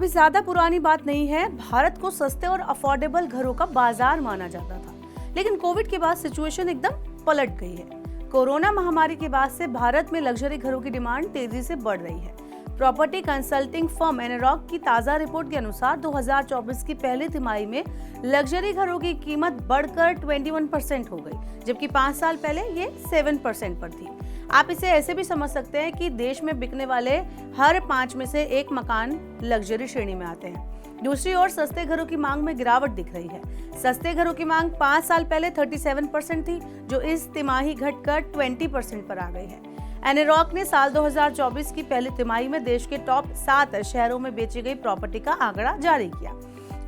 अभी ज्यादा पुरानी बात नहीं है, भारत को सस्ते और अफोर्डेबल घरों का बाजार माना जाता था, लेकिन कोविड के बाद सिचुएशन एकदम पलट गई है। कोरोना महामारी के बाद से भारत में लग्जरी घरों की डिमांड तेजी से बढ़ रही है। प्रॉपर्टी कंसल्टिंग फर्म एनारॉक की ताजा रिपोर्ट के अनुसार 2024 की पहली तिमाही में लग्जरी घरों की कीमत बढ़कर 21% हो गई, जबकि 5 साल पहले ये 7% पर थी। आप इसे ऐसे भी समझ सकते हैं कि देश में बिकने वाले हर 5 में से 1 मकान लग्जरी श्रेणी में आते हैं। दूसरी ओर सस्ते घरों की मांग में गिरावट दिख रही है। सस्ते घरों की मांग 5 साल पहले 37% थी, जो इस तिमाही घटकर 20% पर आ गई है। एनारॉक ने साल 2024 की पहली तिमाही में देश के टॉप 7 शहरों में बेची गई प्रॉपर्टी का आंकड़ा जारी किया।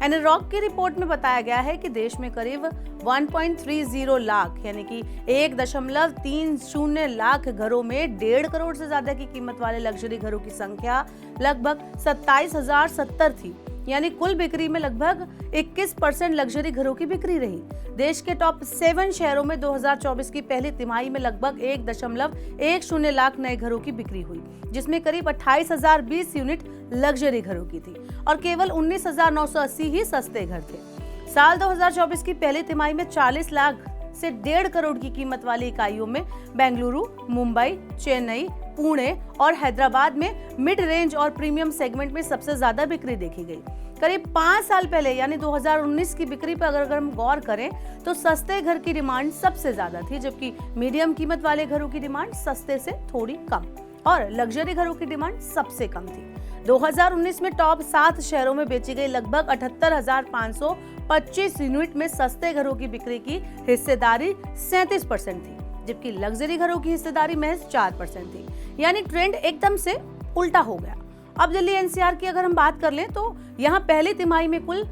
एनारॉक की रिपोर्ट में बताया गया है कि देश में करीब 1.30 लाख यानी कि 1.30 लाख घरों में 1.5 करोड़ से ज्यादा की कीमत वाले लग्जरी घरों की संख्या लगभग 27,070 थी, यानी कुल बिक्री में लगभग 21% लग्जरी घरों की बिक्री रही। देश के टॉप 7 शहरों में 2024 की पहली तिमाही में लगभग 1.10 लाख नए घरों की बिक्री हुई, जिसमें करीब 28,020 यूनिट लग्जरी घरों की थी और केवल 19,980 ही सस्ते घर थे। साल 2024 की पहली तिमाही में 40 लाख से 1.5 करोड़ की कीमत वाली इकाइयों में बेंगलुरु, मुंबई, चेन्नई, पुणे और हैदराबाद में मिड रेंज और प्रीमियम सेगमेंट में सबसे ज्यादा बिक्री देखी गई। करीब 5 साल पहले यानी 2019 की बिक्री पर अगर हम गौर करें तो सस्ते घर की डिमांड सबसे ज्यादा थी, जबकि मीडियम कीमत वाले घरों की डिमांड सस्ते से थोड़ी कम और लग्जरी घरों की डिमांड सबसे कम थी। 2019 में टॉप 7 शहरों में बेची गई लगभग 78,525 यूनिट में सस्ते घरों की बिक्री की हिस्सेदारी 37% थी, जबकि लग्जरी घरों की हिस्सेदारी महज 4% थी। यानी ट्रेंड एकदम से उल्टा हो गया। अब दिल्ली एनसीआर की अगर हम बात कर लें तो यहाँ पहली तिमाही में कुल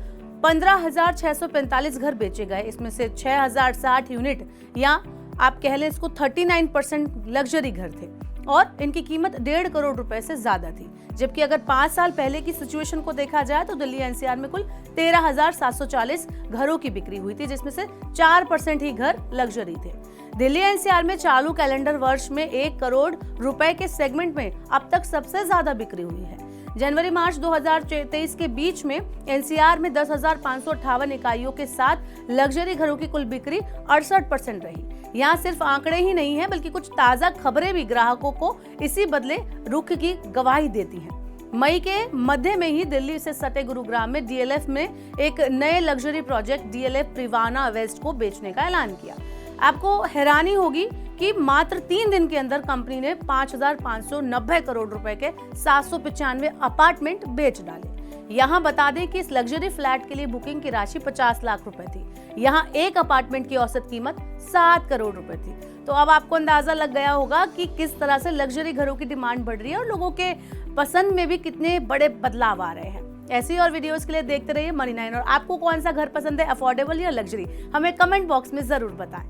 15,645 घर बेचे गए। इसमें से 6,060 यूनिट या आप कह लें इसको 39% लग्जरी घर थे और इनकी कीमत 1.5 करोड़ रुपए से ज्यादा थी, जबकि अगर 5 साल पहले की सिचुएशन को देखा जाए तो दिल्ली एनसीआर में कुल 13,740 घरों की बिक्री हुई थी, जिसमें से 4% ही घर लग्जरी थे। दिल्ली एनसीआर में चालू कैलेंडर वर्ष में 1 करोड़ रुपए के सेगमेंट में अब तक सबसे ज्यादा बिक्री हुई है। जनवरी-मार्च 2023 के बीच में एनसीआर में 10,558 इकाइयों के साथ लग्जरी घरों की कुल बिक्री 68% रही। यहाँ सिर्फ आंकड़े ही नहीं है, बल्कि कुछ ताजा खबरें भी ग्राहकों को इसी बदले रुख की गवाही देती हैं। मई के मध्य में ही दिल्ली से सटे गुरुग्राम में डीएलएफ में एक नए luxury project DLF Privana west को बेचने का ऐलान किया। आपको हैरानी होगी कि मात्र 3 दिन के अंदर कंपनी ने 5,590 करोड़ रुपए के 795 अपार्टमेंट बेच डाले। यहाँ बता दें कि इस लग्जरी फ्लैट के लिए बुकिंग की राशि 50 लाख रुपए थी। यहाँ एक अपार्टमेंट की औसत कीमत 7 करोड़ रुपए थी। तो अब आपको अंदाजा लग गया होगा कि किस तरह से लग्जरी घरों की डिमांड बढ़ रही है और लोगों के पसंद में भी कितने बड़े बदलाव आ रहे हैं। ऐसी और वीडियोस के लिए देखते रहिए मनी 9 और आपको कौन सा घर पसंद है, अफोर्डेबल या लग्जरी, हमें कमेंट बॉक्स में जरूर बताएं।